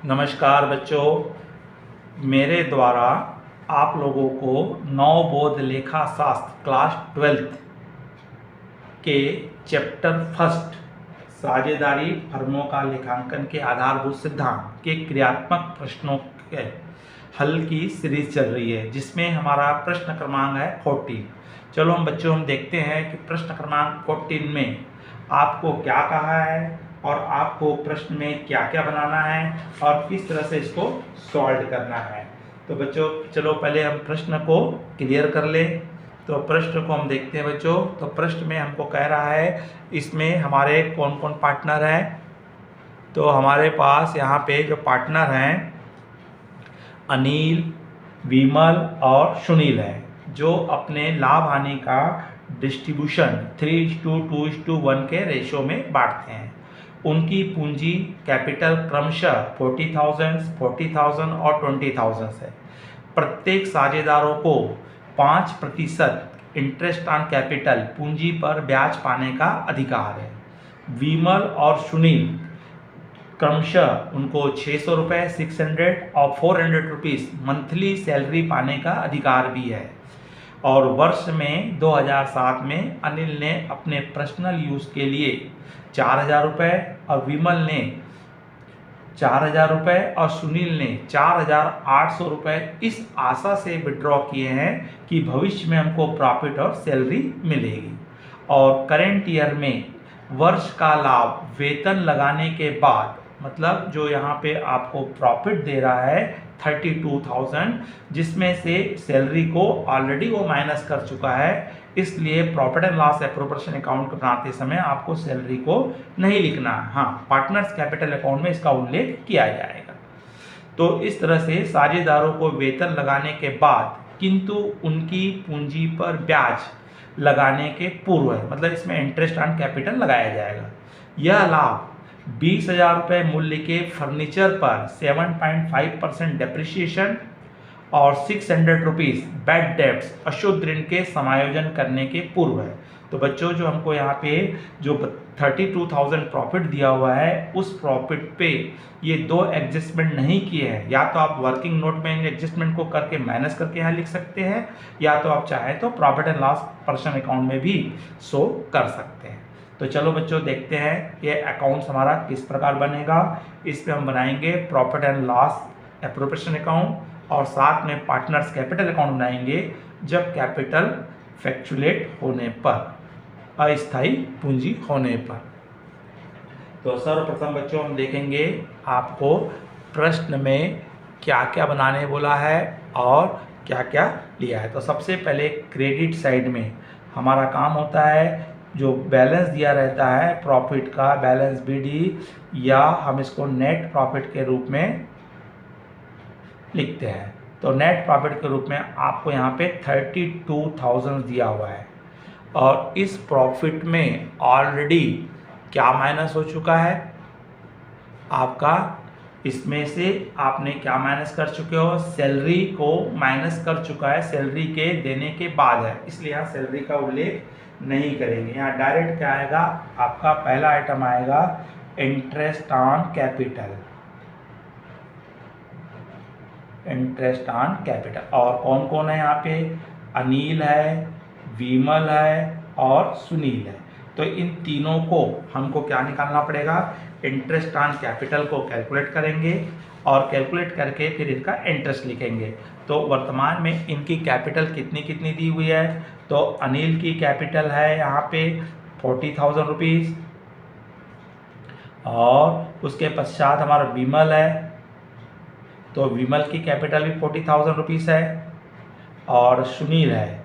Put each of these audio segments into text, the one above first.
नमस्कार बच्चों, मेरे द्वारा आप लोगों को नवबोध लेखा शास्त्र क्लास 12th के चैप्टर फर्स्ट साझेदारी फर्मों का लेखांकन के आधारभूत सिद्धांत के क्रियात्मक प्रश्नों के हल की सीरीज चल रही है, जिसमें हमारा प्रश्न क्रमांक है 14। चलो हम देखते हैं कि प्रश्न क्रमांक 14 में आपको क्या कहा है और आपको प्रश्न में क्या क्या बनाना है और किस तरह से इसको सॉल्व करना है। तो बच्चों चलो पहले हम प्रश्न को क्लियर कर लें। तो प्रश्न को हम देखते हैं बच्चों। तो प्रश्न में हमको कह रहा है इसमें हमारे कौन कौन पार्टनर हैं। तो हमारे पास यहाँ पे जो पार्टनर हैं अनिल, विमल और सुनील है, जो अपने लाभ हानि का डिस्ट्रीब्यूशन 3:2:1 के रेशो में बांटते हैं। उनकी पूंजी कैपिटल क्रमशः 40,000, 40,000 और 20,000 है। प्रत्येक साझेदारों को 5% इंटरेस्ट ऑन कैपिटल पूंजी पर ब्याज पाने का अधिकार है। विमल और सुनील क्रमशः उनको 600 रुपये, 600 और 400 रुपीज़ मंथली सैलरी पाने का अधिकार भी है। और वर्ष में 2007 में अनिल ने अपने पर्सनल यूज़ के लिए 4,000 रुपये और विमल ने 4,000 रुपये और सुनील ने 4,800 रुपये इस आशा से विड्रॉ किए हैं कि भविष्य में हमको प्रॉफिट और सैलरी मिलेगी। और करेंट ईयर में वर्ष का लाभ वेतन लगाने के बाद, मतलब जो यहाँ पे आपको प्रॉफिट दे रहा है 32,000, जिसमें से सैलरी को ऑलरेडी वो माइनस कर चुका है, इसलिए profit and loss appropriation account बनाते समय आपको सैलरी को नहीं लिखना है। हाँ, पार्टनर्स कैपिटल अकाउंट में इसका उल्लेख किया जाएगा। तो इस तरह से साझेदारों को वेतन लगाने के बाद किंतु उनकी पूंजी पर ब्याज लगाने के पूर्व है, मतलब इसमें इंटरेस्ट ऑन कैपिटल लगाया जाएगा। यह लाभ 20,000 रुपये मूल्य के फर्नीचर पर 7.5% डेप्रिसिएशन और 600 रुपीज़ बैड डेब्ट्स अशुद्ध ऋण के समायोजन करने के पूर्व है। तो बच्चों जो हमको यहाँ पे जो 32,000 प्रॉफिट दिया हुआ है, उस प्रॉफिट पे ये दो एडजस्टमेंट नहीं किए हैं। या तो आप वर्किंग नोट में इन एडजस्टमेंट को करके माइनस करके यहाँ लिख सकते हैं, या तो आप चाहें तो profit and loss person account में भी शो कर सकते हैं। तो चलो बच्चों देखते हैं ये अकाउंट्स हमारा किस प्रकार बनेगा। इस पे हम बनाएंगे profit and loss appropriation account और साथ में पार्टनर्स कैपिटल अकाउंट बनाएंगे जब कैपिटल फ्लैक्चुएट होने पर, अस्थायी पूंजी होने पर। तो सर्वप्रथम बच्चों हम देखेंगे आपको प्रश्न में क्या क्या बनाने बोला है और क्या क्या लिया है। तो सबसे पहले क्रेडिट साइड में हमारा काम होता है, जो बैलेंस दिया रहता है प्रॉफिट का, बैलेंस बीडी, या हम इसको नेट प्रॉफिट के रूप में लिखते हैं। तो नेट प्रॉफिट के रूप में आपको यहाँ पे 32,000 दिया हुआ है और इस प्रॉफिट में ऑलरेडी क्या माइनस हो चुका है आपका, इसमें से आपने क्या माइनस कर चुके हो, सैलरी को माइनस कर चुका है, सैलरी के देने के बाद है, इसलिए यहाँ सैलरी का उल्लेख नहीं करेंगे। यहाँ डायरेक्ट क्या आएगा, आपका पहला आइटम आएगा interest on capital, interest on capital. और कौन कौन है यहाँ पे, अनिल है, विमल है और सुनील है। तो इन तीनों को हमको क्या निकालना पड़ेगा, इंटरेस्ट ऑन कैपिटल को कैलकुलेट करेंगे और कैलकुलेट करके फिर इसका इंटरेस्ट लिखेंगे। तो वर्तमान में इनकी कैपिटल कितनी कितनी दी हुई है, तो अनिल की कैपिटल है यहाँ पे 40,000 रुपीज़, और उसके पश्चात हमारा विमल है, तो विमल की कैपिटल भी 40,000 रुपीज़ है, और सुनील है,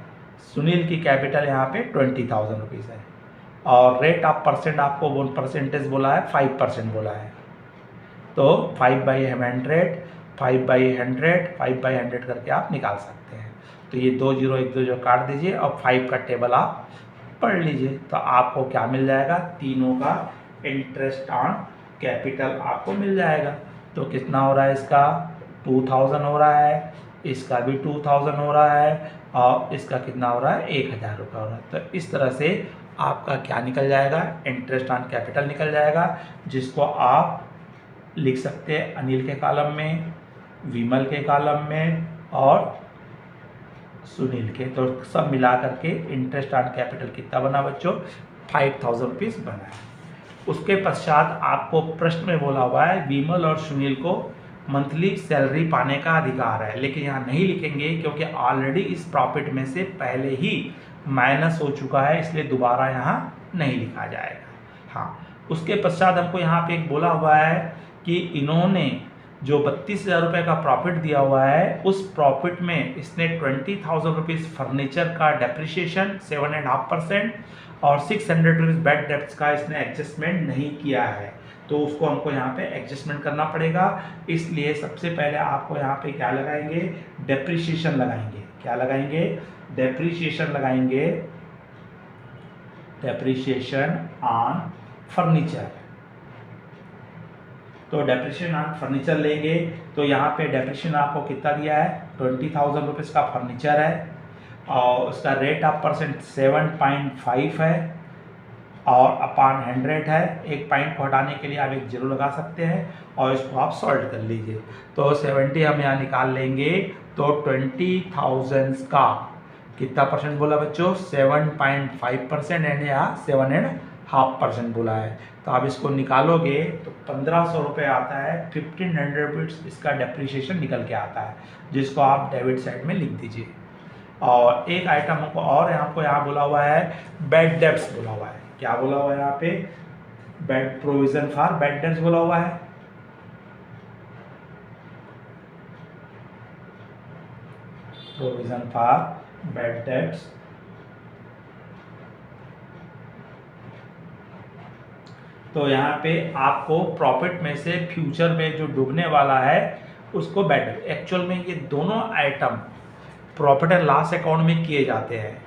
सुनील की कैपिटल यहाँ पे 20,000 रुपीज़ है। और रेट ऑफ परसेंट आपको वो परसेंटेज बोला है 5% बोला है, तो 5/100, 5/100, 5/100 करके आप निकाल सकते हैं। तो ये 2 0 1 2 जो काट दीजिए और 5 का टेबल आप पढ़ लीजिए, तो आपको क्या मिल जाएगा, तीनों का इंटरेस्ट ऑन कैपिटल आपको मिल जाएगा। तो कितना हो रहा है इसका, 2,000 हो रहा है, इसका भी 2,000 हो रहा है, और इसका कितना हो रहा है, 1,000 रुपये हो रहा है। तो इस तरह से आपका क्या निकल जाएगा, इंटरेस्ट ऑन कैपिटल निकल जाएगा, जिसको आप लिख सकते हैं अनिल के कॉलम में, विमल के कॉलम में और सुनील के। तो सब मिला करके इंटरेस्ट ऑन कैपिटल कितना बना बच्चों? 5000 रुपीज़ बना है। उसके पश्चात आपको प्रश्न में बोला हुआ है विमल और सुनील को मंथली सैलरी पाने का अधिकार है, लेकिन यहाँ नहीं लिखेंगे क्योंकि ऑलरेडी इस प्रॉफिट में से पहले ही माइनस हो चुका है, इसलिए दोबारा यहाँ नहीं लिखा जाएगा। हाँ, उसके पश्चात हमको यहाँ पे एक बोला हुआ है कि इन्होंने जो 32,000 रुपये का प्रॉफिट दिया हुआ है, उस प्रॉफिट में इसने 20,000 रुपीज़ फर्नीचर का डेप्रिसिएशन 7.5% और 600 रुपीज़ बैड डेप्ट्स का इसने एडजस्टमेंट नहीं किया है, तो उसको हमको यहाँ पे एडजस्टमेंट करना पड़ेगा। इसलिए सबसे पहले आपको यहाँ पे क्या लगाएंगे? डेप्रिसिएशन लगाएंगे। क्या लगाएंगे? डेप्रिसिएशन लगाएंगे, डेप्रिसिएशन ऑन फर्नीचर। तो डेप्रिसिएशन ऑन फर्नीचर लेंगे तो यहाँ पे डेप्रिसिएशन आपको कितना दिया है? 20,000 रुपीज़ का फर्नीचर है और उसका रेट ऑफ परसेंट 7.5 है और अपॉन 100 है। एक पॉइंट को हटाने के लिए आप एक जीरो लगा सकते हैं और इसको आप सॉल्व कर लीजिए। तो 70 हम यहाँ निकाल लेंगे, तो 20,000 का कितना परसेंट बोला बच्चों? 7.5% एंड यहाँ 7.5% बोला है। तो आप इसको निकालोगे तो 1500 रुपये आता है। 1500 रुपीज़ इसका डेप्रिसिएशन निकल के आता है, जिसको आप डेबिट साइड में लिख दीजिए। और एक आइटम हमको और आपको यहाँ बोला हुआ है बैड डेब्ट्स बोला हुआ है। क्या बोला हुआ है यहाँ पे? Bad provision for bad debts बोला हुआ है। Provision for bad debts. तो यहाँ पे आपको प्रॉफिट में से फ्यूचर में जो डूबने वाला है उसको बैड डेब्ट। एक्चुअल में ये दोनों item profit and loss account में किए जाते हैं,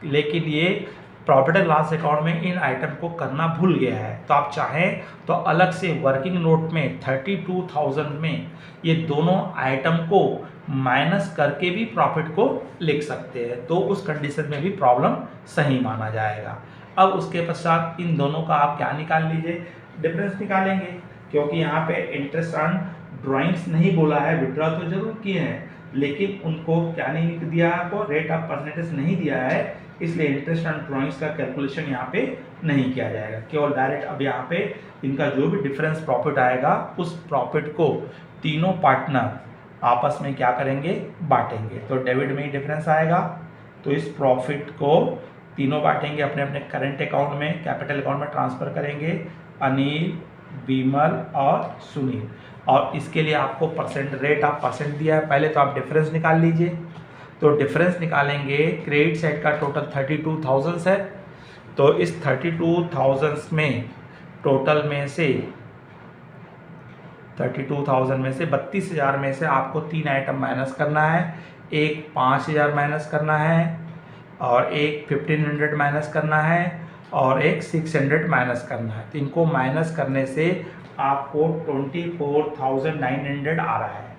लेकिन ये प्रॉफिट एंड लॉस अकाउंट में इन आइटम को करना भूल गया है। तो आप चाहें तो अलग से वर्किंग नोट में 32,000 में ये दोनों आइटम को माइनस करके भी प्रॉफिट को लिख सकते हैं, तो उस कंडीशन में भी प्रॉब्लम सही माना जाएगा। अब उसके पश्चात इन दोनों का आप क्या निकाल लीजिए? डिफरेंस निकालेंगे, क्योंकि यहाँ पे इंटरेस्ट ऑन ड्राइंग्स नहीं बोला है, विड्रॉ तो जरूर किए हैं, लेकिन उनको क्या नहीं दिया है? आपको रेट ऑफ परसेंटेज नहीं दिया है, इसलिए इंटरेस्ट ऑन ड्राइंग्स का कैलकुलेशन यहाँ पे नहीं किया जाएगा। केवल डायरेक्ट अब यहाँ पे इनका जो भी डिफरेंस प्रॉफिट आएगा उस प्रॉफिट को तीनों पार्टनर आपस में क्या करेंगे? बांटेंगे। तो डेबिट में ही डिफरेंस आएगा, तो इस प्रॉफिट को तीनों बांटेंगे, अपने अपने करंट अकाउंट में, कैपिटल अकाउंट में ट्रांसफर करेंगे, अनिल, विमल और सुनील। और इसके लिए आपको परसेंट, रेट ऑफ परसेंट दिया है। पहले तो आप डिफरेंस निकाल लीजिए। तो डिफरेंस निकालेंगे, क्रेडिट साइड का टोटल 32,000 है, तो इस 32,000 में टोटल में से 32,000 में से 32,000 में से आपको तीन आइटम माइनस करना है। एक 5,000 माइनस करना है और एक 1500 माइनस करना है और एक 600 माइनस करना है। तो इनको माइनस करने से आपको 24,900 आ रहा है,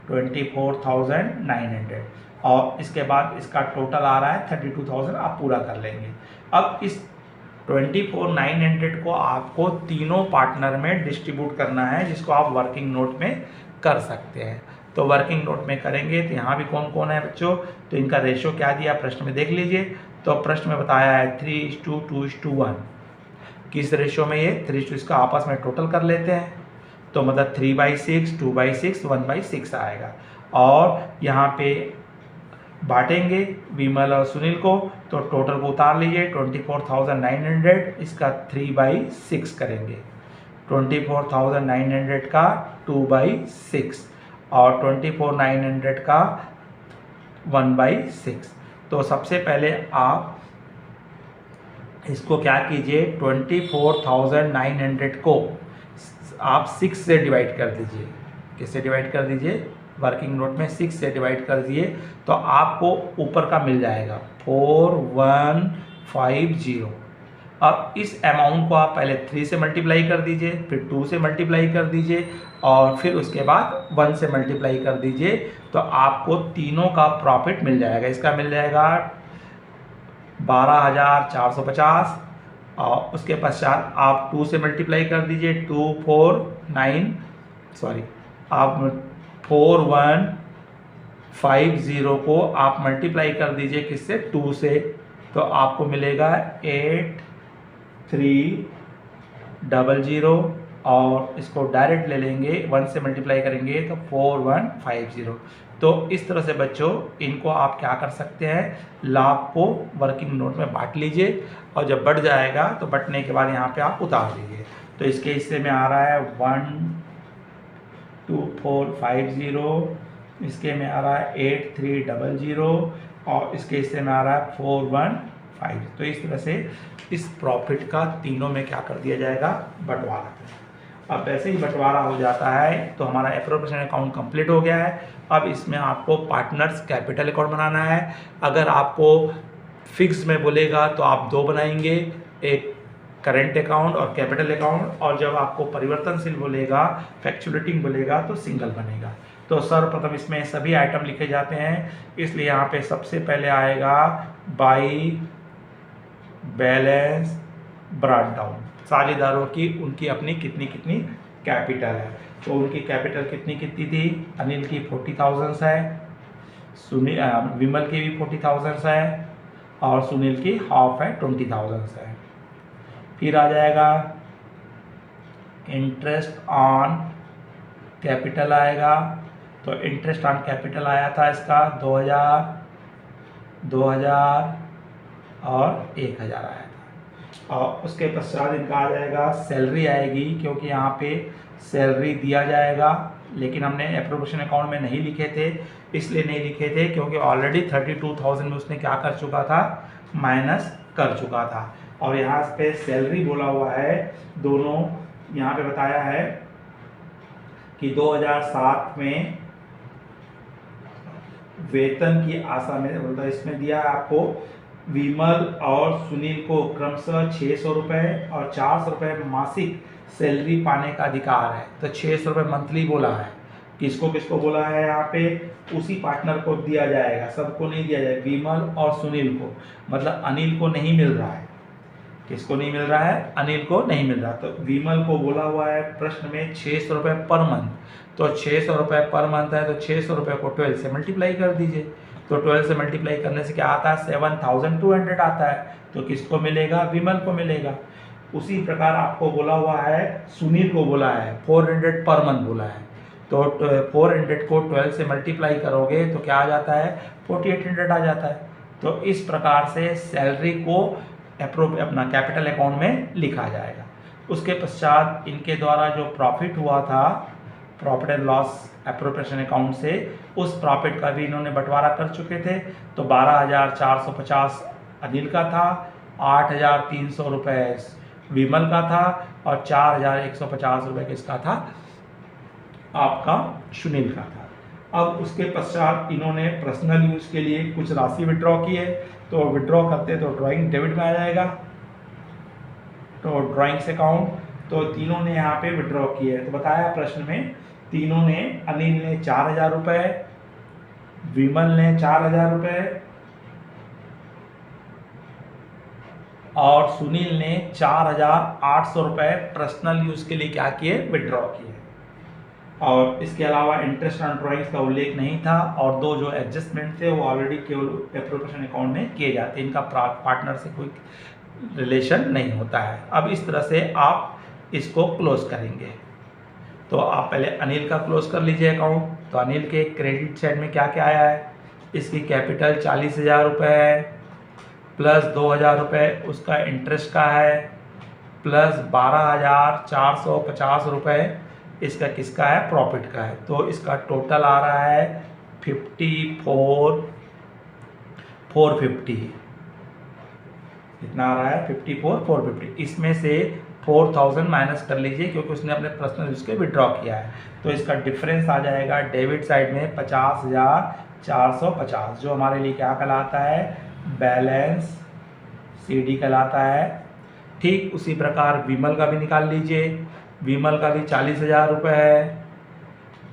24,900, और इसके बाद इसका टोटल आ रहा है 32,000। आप पूरा कर लेंगे। अब इस 24,900 को आपको तीनों पार्टनर में डिस्ट्रीब्यूट करना है, जिसको आप वर्किंग नोट में कर सकते हैं। तो वर्किंग नोट में करेंगे तो यहाँ भी कौन कौन है बच्चों? तो इनका रेशो क्या दिया प्रश्न में देख लीजिए। तो प्रश्न में बताया है 3:2:1। किस रेशो में? ये 3:2। इसका आपस में टोटल कर लेते हैं, तो मतलब 3/6, 2/6, 1/6 आएगा। और यहाँ पे बांटेंगे विमल और सुनील को, तो टोटल को उतार लीजिए 24,900, इसका 3/6 करेंगे, 24,900 का 2/6 और 24,900 का 1/6। तो सबसे पहले आप इसको क्या कीजिए, 24,900 को आप 6 से डिवाइड कर दीजिए। किससे डिवाइड कर दीजिए? वर्किंग नोट में 6 से डिवाइड कर दिए, तो आपको ऊपर का मिल जाएगा 4150। अब इस अमाउंट को आप पहले 3 से मल्टीप्लाई कर दीजिए, फिर 2 से मल्टीप्लाई कर दीजिए और फिर उसके बाद 1 से मल्टीप्लाई कर दीजिए, तो आपको तीनों का प्रॉफिट मिल जाएगा। इसका मिल जाएगा 12,450 और उसके पश्चात आप 2 से मल्टीप्लाई कर दीजिए, 249 सॉरी, आप 4150 को आप मल्टीप्लाई कर दीजिए किससे, 2 से, तो आपको मिलेगा 8300 और इसको डायरेक्ट ले लेंगे 1 से मल्टीप्लाई करेंगे तो 4150। तो इस तरह से बच्चों इनको आप क्या कर सकते हैं, लाभ को वर्किंग नोट में बांट लीजिए और जब बढ़ जाएगा तो बढ़ने के बाद यहाँ पे आप उतार दीजिए। तो इसके हिस्से में आ रहा है 12450, इसके में आ रहा है 8300 और इसके हिस्से में आ रहा है 415। तो इस तरह से इस प्रॉफिट का तीनों में क्या कर दिया जाएगा, बंटवारा। अब वैसे ही बंटवारा हो जाता है तो हमारा एप्रोप्रिएशन अकाउंट कंप्लीट हो गया है। अब इसमें आपको पार्टनर्स कैपिटल अकाउंट बनाना है। अगर आपको फिक्स में बोलेगा तो आप 2 बनाएंगे, एक करेंट अकाउंट और कैपिटल अकाउंट, और जब आपको परिवर्तनशील बोलेगा, फ्लैक्चुएटिंग बोलेगा तो सिंगल बनेगा। तो सर्वप्रथम इसमें सभी आइटम लिखे जाते हैं, इसलिए यहाँ पे सबसे पहले आएगा बाई बैलेंस ब्रॉट डाउन, साझेदारों की उनकी अपनी कितनी कितनी कैपिटल है। तो उनकी कैपिटल कितनी कितनी थी, अनिल की 40,000 है, विमल की भी 40,000 है और सुनील की हाफ है 20,000 है। फिर आ जाएगा इंटरेस्ट ऑन कैपिटल आएगा, तो इंटरेस्ट ऑन कैपिटल आया था इसका 2000 और 1000 आया था। और उसके पश्चात इनका आ जाएगा सैलरी आएगी, क्योंकि यहाँ पे सैलरी दिया जाएगा, लेकिन हमने एप्रोप्रिएशन अकाउंट में नहीं लिखे थे। इसलिए नहीं लिखे थे क्योंकि ऑलरेडी 32,000 में उसने क्या कर चुका था, माइनस कर चुका था। और यहाँ पे सैलरी बोला हुआ है, दोनों यहाँ पे बताया है कि 2007 में वेतन की आशा में, मतलब इसमें दिया है आपको विमल और सुनील को क्रमशः 600 रुपये और 400 रुपये मासिक सैलरी पाने का अधिकार है। तो 600 रुपये मंथली बोला है, किसको किसको बोला है, यहाँ पे उसी पार्टनर को दिया जाएगा, सबको नहीं दिया जाएगा, विमल और सुनील को, मतलब अनिल को नहीं मिल रहा है। किसको नहीं मिल रहा है, अनिल को नहीं मिल रहा। तो विमल को बोला हुआ है प्रश्न में 600 रुपये पर मंथ, तो 600 रुपये पर मंथ है तो 600 रुपये को 12 से मल्टीप्लाई कर दीजिए। तो 12 से मल्टीप्लाई करने से क्या आता है, 7200 आता है। तो किसको मिलेगा, विमल को मिलेगा। उसी प्रकार आपको बोला हुआ है, सुनील को बोला है 400 पर मंथ बोला है, तो 400 को 12 से मल्टीप्लाई करोगे तो क्या आ जाता है, 4800 आ जाता है। तो इस प्रकार से सैलरी को अपना कैपिटल अकाउंट में लिखा जाएगा। उसके पश्चात इनके द्वारा जो प्रॉफिट हुआ था, profit and loss appropriation account से, उस प्रॉफिट का भी इन्होंने बंटवारा कर चुके थे। तो 12,450 अनिल का था, 8,300 रुपये विमल का था और 4,150 रुपये किसका था, आपका सुनील का था। अब उसके पश्चात इन्होंने पर्सनल यूज़ के लिए कुछ राशि विड्रॉ की है, तो विड्रॉ करते तो ड्राइंग डेबिट में आ जाएगा, तो ड्राइंग्स अकाउंट। तो तीनों ने यहाँ पे विड्रॉ किए है। तो बताया प्रश्न में, तीनों ने, अनिल ने 4,000 रुपये, विमल ने 4,000 रुपये और सुनील ने 4,800 रुपये पर्सनल यूज़ के लिए क्या किए, विड्रॉ किए। और इसके अलावा इंटरेस्ट ऑन ड्राइंग्स का उल्लेख नहीं था, और 2 जो एडजस्टमेंट थे वो ऑलरेडी केवल एप्रोप्रिएशन अकाउंट में किए जाते हैं, इनका पार्टनर से कोई रिलेशन नहीं होता है। अब इस तरह से आप इसको क्लोज करेंगे। तो आप पहले अनिल का क्लोज कर लीजिए अकाउंट। तो अनिल के क्रेडिट साइड में क्या क्या आया है, इसकी कैपिटल 40,000 रुपये है, प्लस 2,000 रुपये उसका इंटरेस्ट का है, प्लस 12,450 रुपये इसका किसका है, प्रॉफिट का है। तो इसका टोटल आ रहा है 54,450। कितना आ रहा है, 54,450। इसमें से 4,000 माइनस कर लीजिए क्योंकि उसने अपने पर्सनल यूज के विड्रॉ किया है। तो इसका डिफरेंस आ जाएगा डेबिट साइड में 50,450, जो हमारे लिए क्या कहलाता है, बैलेंस CD कहलाता है। ठीक उसी प्रकार विमल का भी निकाल लीजिए। विमल का भी 40,000 रुपये है,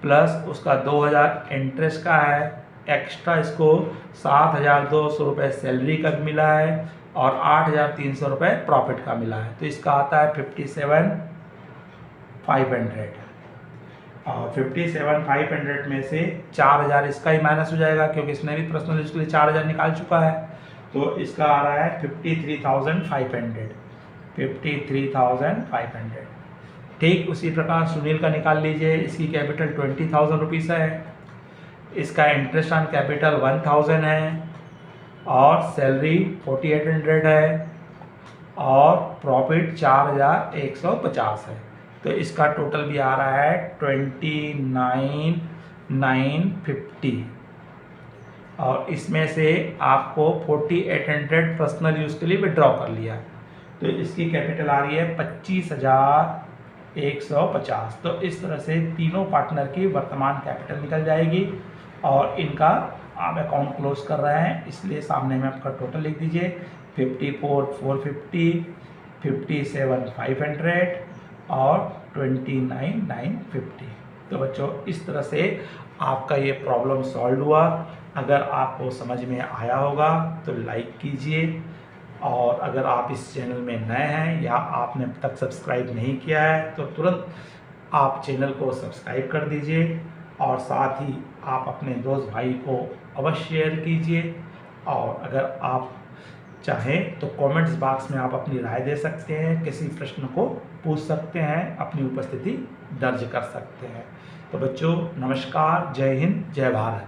प्लस उसका 2,000 इंटरेस्ट का है, एक्स्ट्रा इसको 7,200 रुपये सैलरी का भी मिला है और 8,300 रुपये प्रॉफिट का मिला है। तो इसका आता है 57,500। और 57,500 में से 4,000 इसका ही माइनस हो जाएगा, क्योंकि इसने भी पर्सनल यूज़ के लिए 4,000 निकाल चुका है। तो इसका आ रहा है 53,500, 53,500। ठीक उसी प्रकार सुनील का निकाल लीजिए। इसकी कैपिटल 20,000 रुपीज़ है, इसका इंटरेस्ट ऑन कैपिटल 1,000 है, और सैलरी 4,800 है, और प्रॉफिट 4,150 है। तो इसका टोटल भी आ रहा है 29,950, और इसमें से आपको 4,800 पर्सनल यूज़ के लिए विड्रॉ कर लिया। तो इसकी कैपिटल आ रही है 25,150। तो इस तरह से तीनों पार्टनर की वर्तमान कैपिटल निकल जाएगी, और इनका आप अकाउंट क्लोज कर रहे हैं, इसलिए सामने में आपका टोटल लिख दीजिए 54,450, 57,500 और 29,950। तो बच्चों इस तरह से आपका ये प्रॉब्लम सॉल्व हुआ। अगर आपको समझ में आया होगा तो लाइक कीजिए, और अगर आप इस चैनल में नए हैं या आपने अब तक सब्सक्राइब नहीं किया है तो तुरंत आप चैनल को सब्सक्राइब कर दीजिए, और साथ ही आप अपने दोस्त भाई को अवश्य शेयर कीजिए। और अगर आप चाहें तो कमेंट्स बॉक्स में आप अपनी राय दे सकते हैं, किसी प्रश्न को पूछ सकते हैं, अपनी उपस्थिति दर्ज कर सकते हैं। तो बच्चों नमस्कार, जय हिंद, जय भारत।